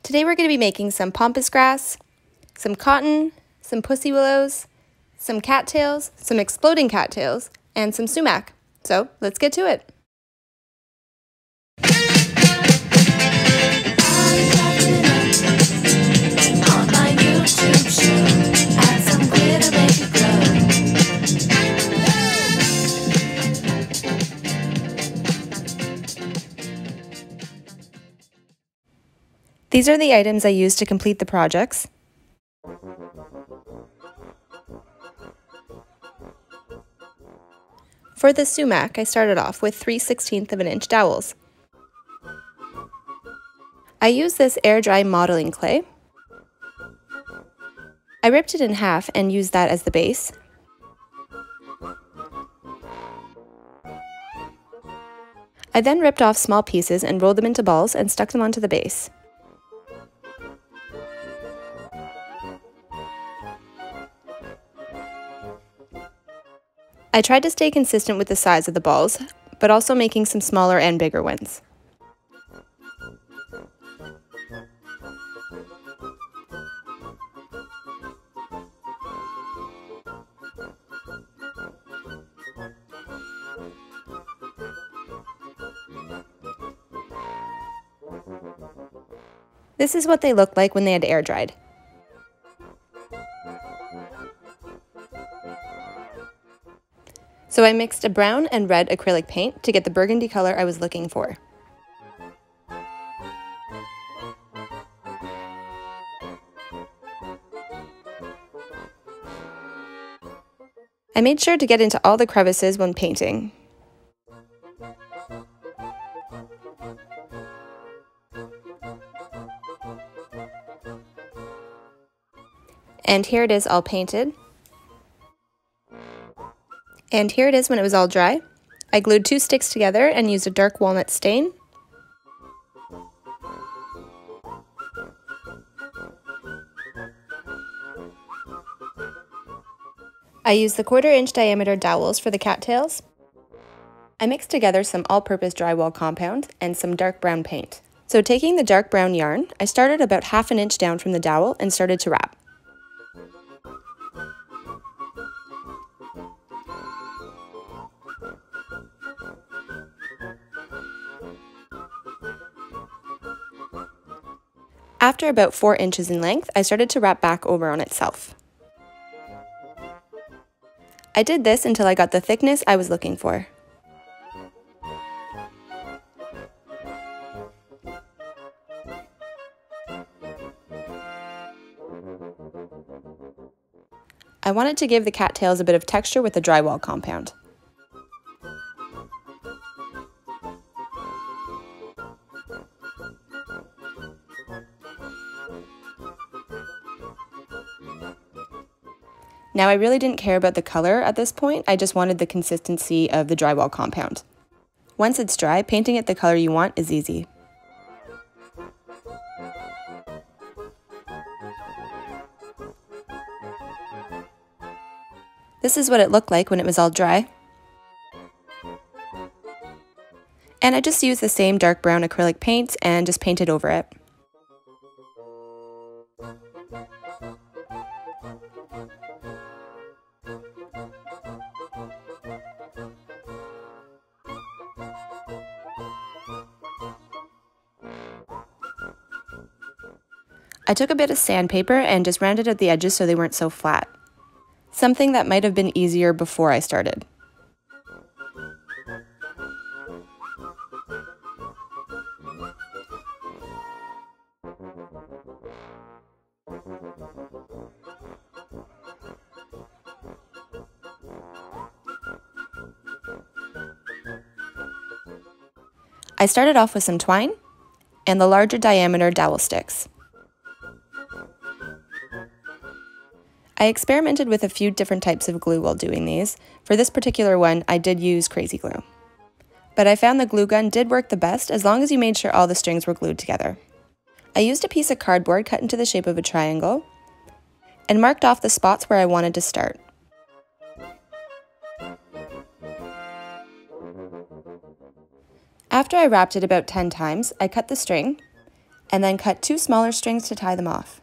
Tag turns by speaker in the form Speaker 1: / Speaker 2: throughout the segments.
Speaker 1: Today we're going to be making some pampas grass, some cotton, some pussy willows, some cattails, some exploding cattails, and some sumac. So let's get to it. These are the items I used to complete the projects. For the sumac, I started off with 3/16 of an inch dowels. I used this air dry modeling clay. I ripped it in half and used that as the base. I then ripped off small pieces and rolled them into balls and stuck them onto the base. I tried to stay consistent with the size of the balls, but also making some smaller and bigger ones. This is what they looked like when they had air dried. So I mixed a brown and red acrylic paint to get the burgundy color I was looking for. I made sure to get into all the crevices when painting. And here it is all painted. And here it is when it was all dry. I glued 2 sticks together and used a dark walnut stain. I used the 1/4 inch diameter dowels for the cattails. I mixed together some all-purpose drywall compound and some dark brown paint. So taking the dark brown yarn, I started about 1/2 inch down from the dowel and started to wrap. After about 4 inches in length, I started to wrap back over on itself. I did this until I got the thickness I was looking for. I wanted to give the cattails a bit of texture with the drywall compound. Now I really didn't care about the color at this point, I just wanted the consistency of the drywall compound. Once it's dry, painting it the color you want is easy. This is what it looked like when it was all dry. And I just used the same dark brown acrylic paint and just painted over it. I took a bit of sandpaper and just rounded out the edges so they weren't so flat. Something that might have been easier before I started. I started off with some twine and the larger diameter dowel sticks. I experimented with a few different types of glue while doing these. For this particular one, I did use crazy glue. But I found the glue gun did work the best as long as you made sure all the strings were glued together. I used a piece of cardboard cut into the shape of a triangle and marked off the spots where I wanted to start. After I wrapped it about 10 times, I cut the string and then cut 2 smaller strings to tie them off.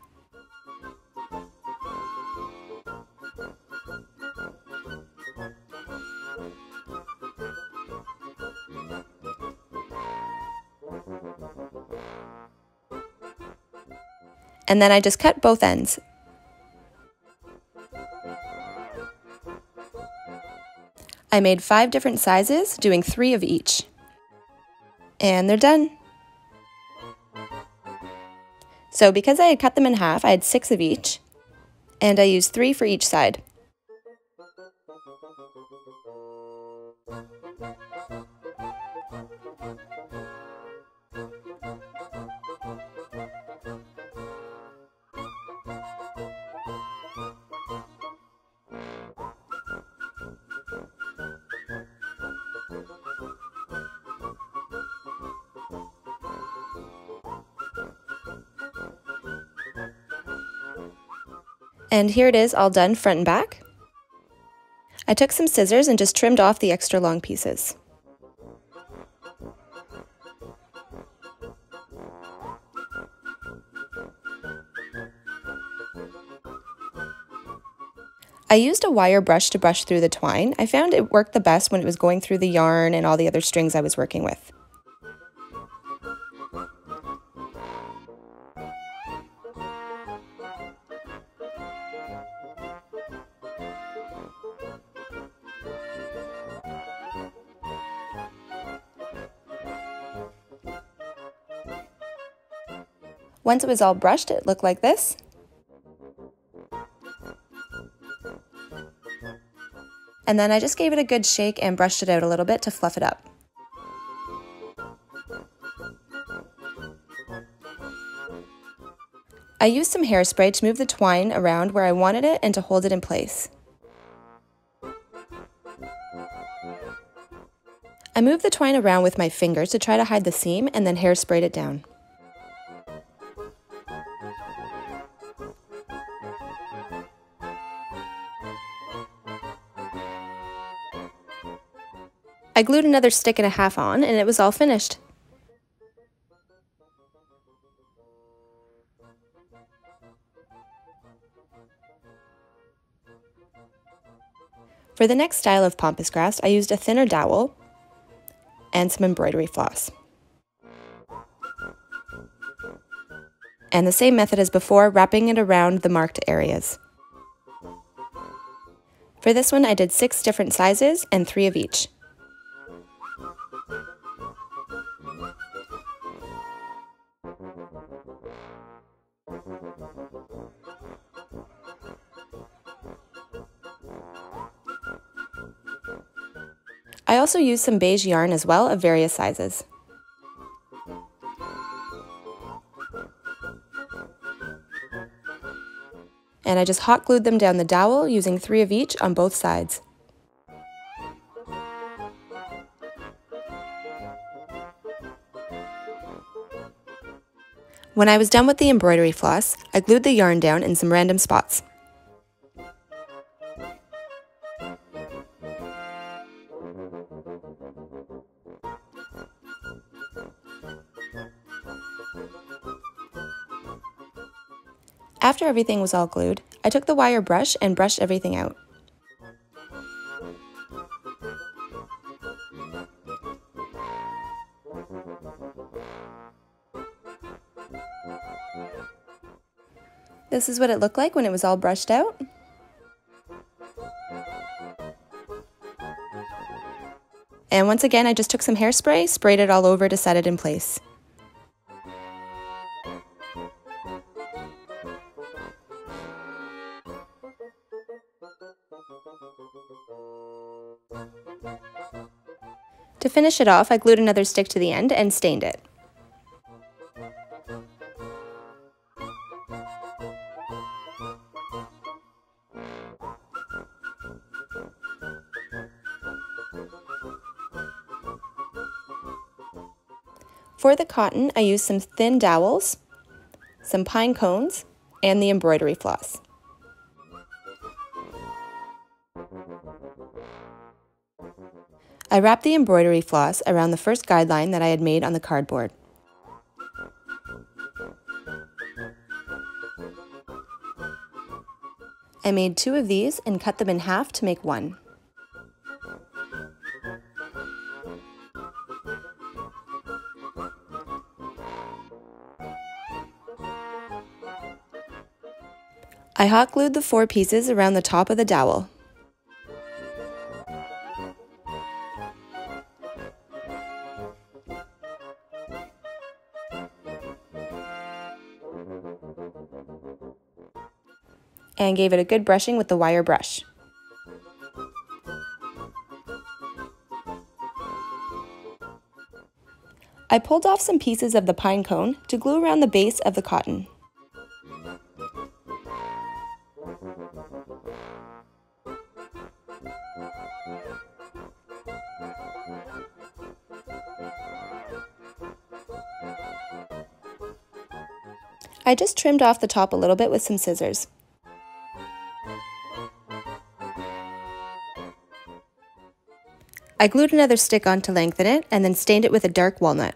Speaker 1: And then I just cut both ends. I made 5 different sizes, doing 3 of each. And they're done. So because I had cut them in half, I had 6 of each, and I used 3 for each side. And here it is all done front and back. I took some scissors and just trimmed off the extra long pieces. I used a wire brush to brush through the twine. I found it worked the best when it was going through the yarn and all the other strings I was working with. Once it was all brushed, it looked like this. And then I just gave it a good shake and brushed it out a little bit to fluff it up. I used some hairspray to move the twine around where I wanted it and to hold it in place. I moved the twine around with my fingers to try to hide the seam and then hairsprayed it down. I glued another stick and a half on, and it was all finished. For the next style of Pompas Grass, I used a thinner dowel and some embroidery floss. And the same method as before, wrapping it around the marked areas. For this one, I did 6 different sizes and 3 of each. I also used some beige yarn as well of various sizes. And I just hot glued them down the dowel using 3 of each on both sides. When I was done with the embroidery floss, I glued the yarn down in some random spots. After everything was all glued, I took the wire brush and brushed everything out. This is what it looked like when it was all brushed out. And once again, I just took some hairspray, sprayed it all over to set it in place. To finish it off, I glued another stick to the end and stained it. For the cotton, I used some thin dowels, some pine cones, and the embroidery floss. I wrapped the embroidery floss around the first guideline that I had made on the cardboard. I made 2 of these and cut them in half to make 1. I hot glued the 4 pieces around the top of the dowel. And gave it a good brushing with the wire brush. I pulled off some pieces of the pine cone to glue around the base of the cotton. I just trimmed off the top a little bit with some scissors. I glued another stick on to lengthen it and then stained it with a dark walnut.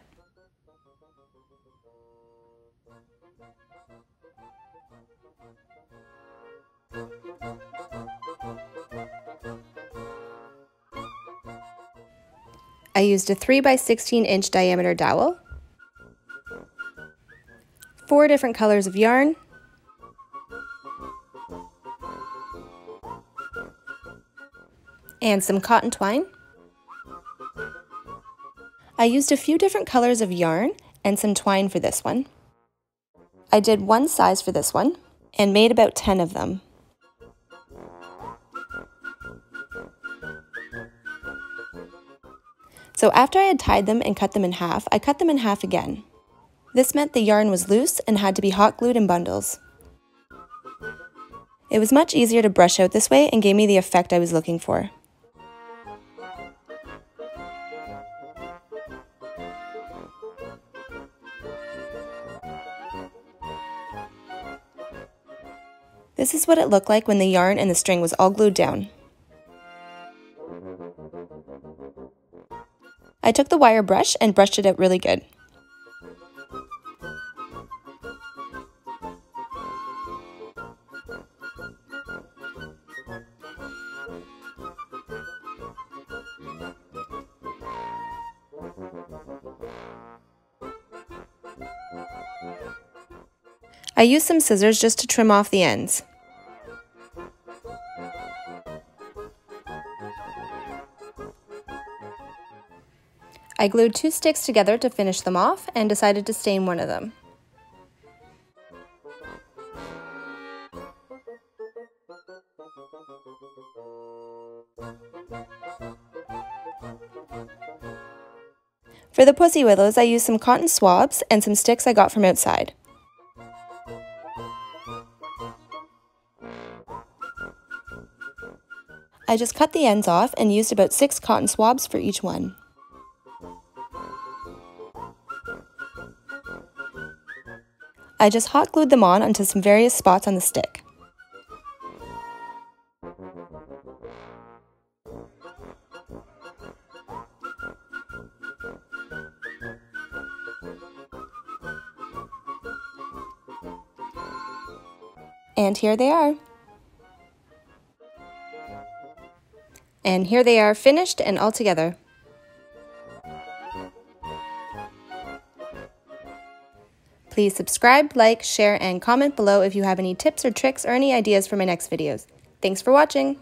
Speaker 1: I used a 3 by 16 inch diameter dowel, 4 different colors of yarn, and some cotton twine. I used a few different colors of yarn and some twine for this one. I did one size for this one and made about 10 of them. So after I had tied them and cut them in half, I cut them in half again. This meant the yarn was loose and had to be hot glued in bundles. It was much easier to brush out this way and gave me the effect I was looking for. This is what it looked like when the yarn and the string was all glued down. I took the wire brush and brushed it out really good. I used some scissors just to trim off the ends. I glued 2 sticks together to finish them off and decided to stain one of them. For the pussy willows, I used some cotton swabs and some sticks I got from outside. I just cut the ends off and used about 6 cotton swabs for each one. I just hot glued them on onto some various spots on the stick. And here they are. And here they are finished and all together. Please subscribe, like, share, and comment below if you have any tips or tricks or any ideas for my next videos. Thanks for watching!